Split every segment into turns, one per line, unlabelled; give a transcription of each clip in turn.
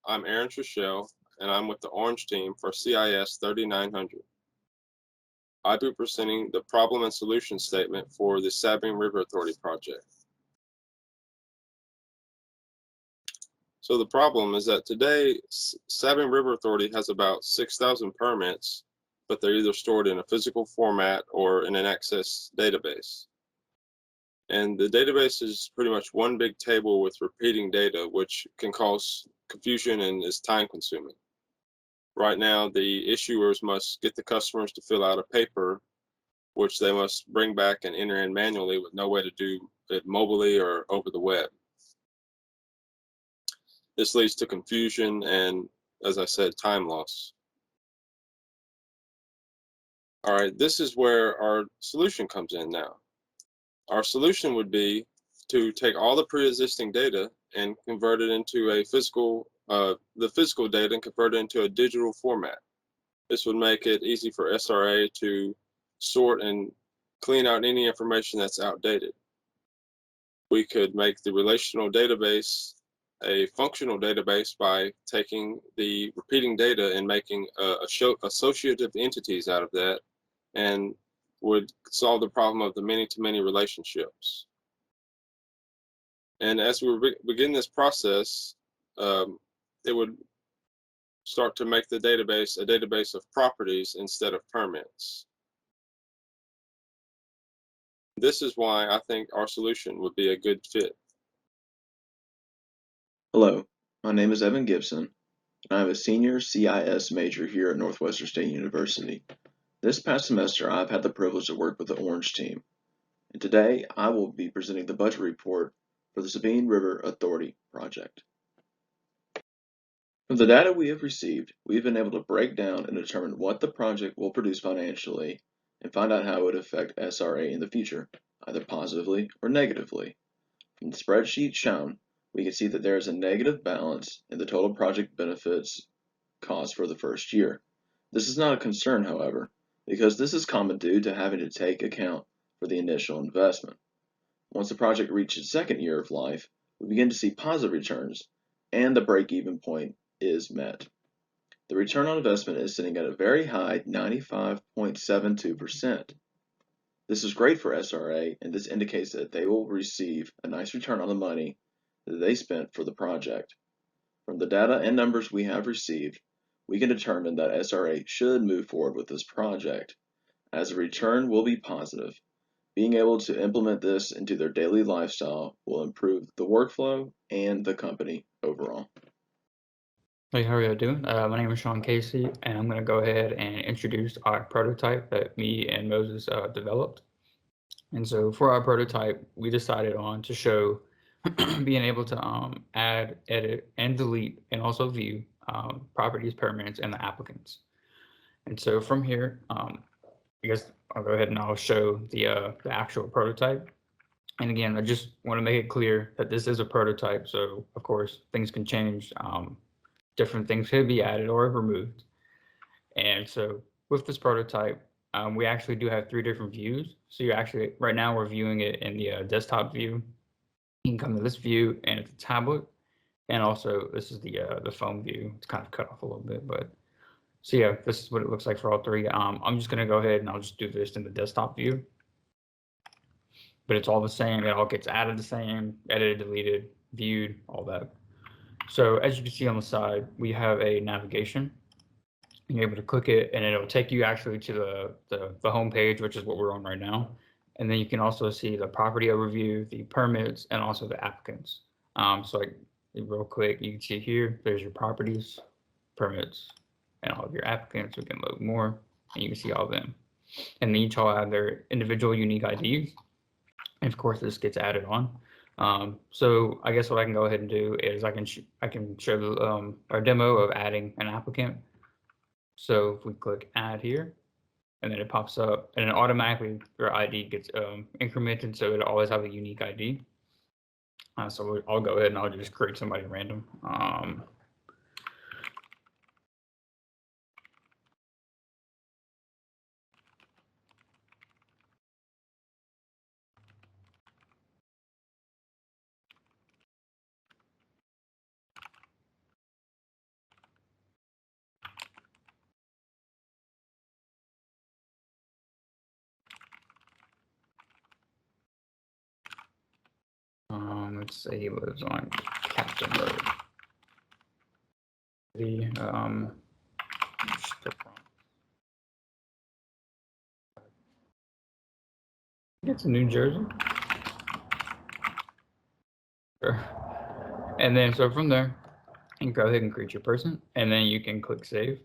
I'm Aaron Trishelle, and I'm with the Orange team for CIS 3900. I'll be presenting the problem and solution statement for the Sabine River Authority project. So the problem is that today, Sabine River Authority has about 6,000 permits, but they're either stored in a physical format or in an Access database. And the database is pretty much one big table with repeating data, which can cause confusion and is time consuming. Right now, the issuers must get the customers to fill out a paper, which they must bring back and enter in manually with no way to do it mobilely or over the web. This leads to confusion and, as I said, time loss. All right, this is where our solution comes in now. Our solution would be to take all the pre-existing data and convert it into a the physical data and convert it into a digital format. This would make it easy for SRA to sort and clean out any information that's outdated. We could make the relational database a functional database by taking the repeating data and making associative entities out of that, and would solve the problem of the many-to-many relationships. And as we begin this process, it would start to make the database a database of properties instead of permits. This is why I think our solution would be a good fit.
Hello, my name is Evan Gibson, and I'm a senior CIS major here at Northwestern State University. This past semester, I've had the privilege to work with the Orange team, and today I will be presenting the budget report for the Sabine River Authority project. From the data we have received, we've been able to break down and determine what the project will produce financially and find out how it would affect SRA in the future, either positively or negatively. From the spreadsheet shown, we can see that there is a negative balance in the total project benefits cost for the first year. This is not a concern, however, because this is common due to having to take account for the initial investment. Once the project reaches its second year of life, we begin to see positive returns, and the break-even point is met. The return on investment is sitting at a very high 95.72%. This is great for SRA, and this indicates that they will receive a nice return on the money that they spent for the project. From the data and numbers we have received, we can determine that SRA should move forward with this project, as the return will be positive. Being able to implement this into their daily lifestyle will improve the workflow and the company overall.
Hey, how are you doing? My name is Sean Casey, and I'm going to go ahead and introduce our prototype that me and Moses developed. And so for our prototype, we decided on to show being able to add, edit, and delete, and also view properties, permits, and the applicants. And so from here, I guess I'll go ahead and I'll show the actual prototype. And again, I just want to make it clear that this is a prototype, so of course things can change. Different things could be added or removed. And so with this prototype, we actually do have 3 different views. So you're actually, right now we're viewing it in the desktop view. You can come to this view and it's a tablet. And also this is the phone view. It's kind of cut off a little bit, but so yeah, this is what it looks like for all 3. I'm just gonna go ahead and I'll just do this in the desktop view. But it's all the same, it all gets added the same, edited, deleted, viewed, all that. So as you can see on the side, we have a navigation. You're able to click it and it'll take you actually to the home page, which is what we're on right now. And then you can also see the property overview, the permits, and also the applicants. So like real quick, you can see here, there's your properties, permits, and all of your applicants. We can load more and you can see all of them. And then each all have their individual unique IDs. And of course, this gets added on. So I guess what I can go ahead and do is I can show our demo of adding an applicant. So if we click add here, and then it pops up, and then automatically your ID gets incremented, so it'll always have a unique ID. So I'll go ahead and I'll just create somebody random. let's say he lives on Captain Road. It's New Jersey. Sure. And then so from there, you can go ahead and create your person, and then you can click save.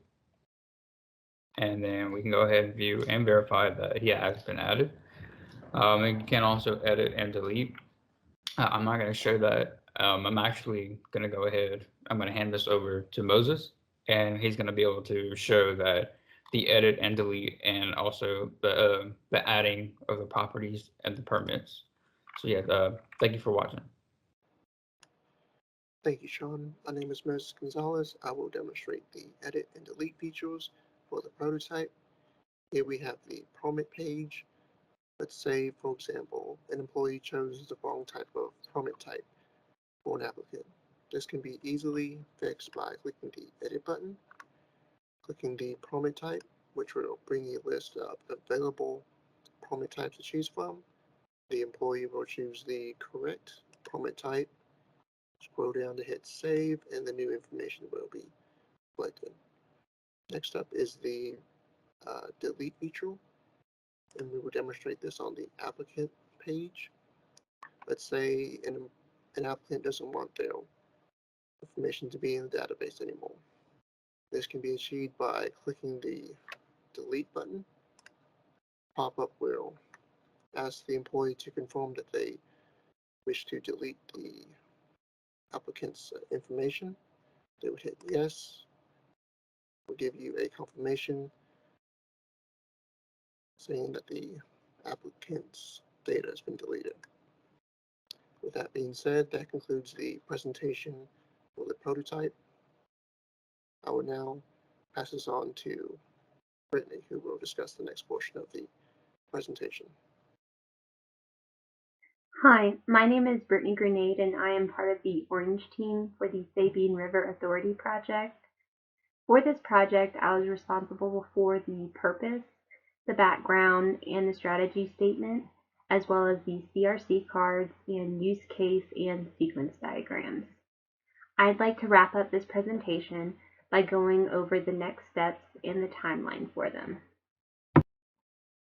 And then we can go ahead and view and verify that he has been added. And you can also edit and delete. I'm not going to show that. I'm actually going to go ahead. I'm going to hand this over to Moses, and he's going to be able to show that the edit and delete, and also the adding of the properties and the permits. So yeah, thank you for watching.
Thank you, Sean. My name is Moses Gonzalez. I will demonstrate the edit and delete features for the prototype. Here we have the permit page. Let's say, for example, an employee chose the wrong type of permit type for an applicant. This can be easily fixed by clicking the edit button, clicking the permit type, which will bring you a list of available permit types to choose from. The employee will choose the correct permit type, scroll down to hit save, and the new information will be collected. Next up is the delete feature, and we will demonstrate this on the applicant page. Let's say an applicant doesn't want their information to be in the database anymore. This can be achieved by clicking the delete button. Pop-up will ask the employee to confirm that they wish to delete the applicant's information. They would hit yes. We'll give you a confirmation saying that the applicant's data has been deleted. With that being said, that concludes the presentation for the prototype. I will now pass this on to Brittany, who will discuss the next portion of the presentation.
Hi, my name is Brittany Grenade, and I am part of the Orange team for the Sabine River Authority project. For this project, I was responsible for the purpose, the background, and the strategy statement, as well as the CRC cards and use case and sequence diagrams. I'd like to wrap up this presentation by going over the next steps and the timeline for them.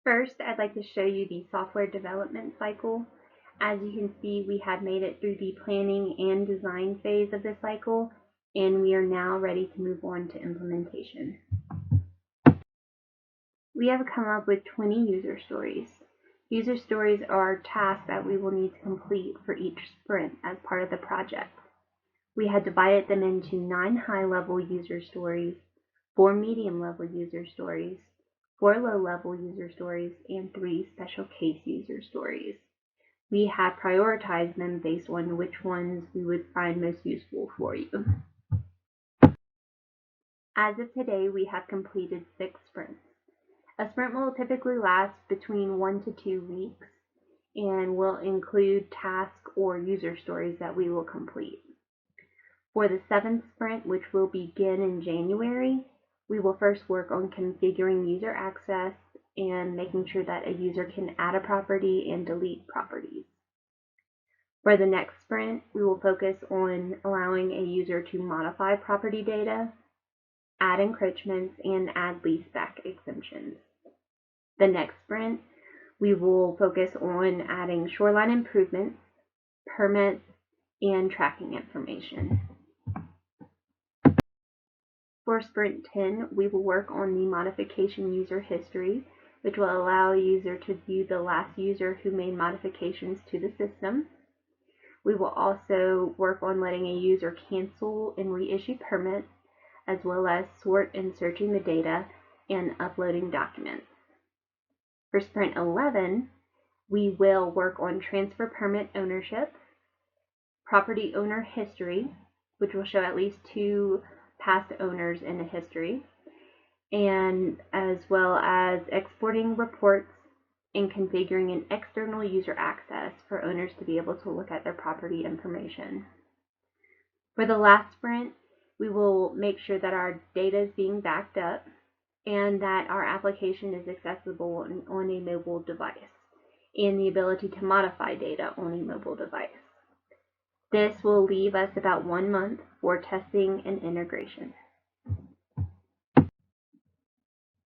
First, I'd like to show you the software development cycle. As you can see, we have made it through the planning and design phase of the cycle, and we are now ready to move on to implementation. We have come up with 20 user stories. User stories are tasks that we will need to complete for each sprint as part of the project. We had divided them into 9 high-level user stories, 4 medium-level user stories, 4 low-level user stories, and 3 special case user stories. We have prioritized them based on which ones we would find most useful for you. As of today, we have completed 6 sprints. A sprint will typically last between 1 to 2 weeks and will include tasks or user stories that we will complete. For the 7th sprint, which will begin in January, we will first work on configuring user access and making sure that a user can add a property and delete properties. For the next sprint, we will focus on allowing a user to modify property data, add encroachments, and add leaseback exemptions. The next sprint, we will focus on adding shoreline improvements, permits, and tracking information. For sprint 10, we will work on the modification user history, which will allow a user to view the last user who made modifications to the system. We will also work on letting a user cancel and reissue permits, as well as sort and searching the data and uploading documents. For sprint 11, we will work on transfer permit ownership, property owner history, which will show at least 2 past owners in the history, and as well as exporting reports and configuring an external user access for owners to be able to look at their property information. For the last sprint, we will make sure that our data is being backed up and that our application is accessible on a mobile device, and the ability to modify data on a mobile device. This will leave us about 1 month for testing and integration.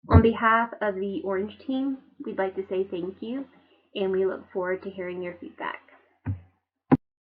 On behalf of the Orange team, we'd like to say thank you, and we look forward to hearing your feedback.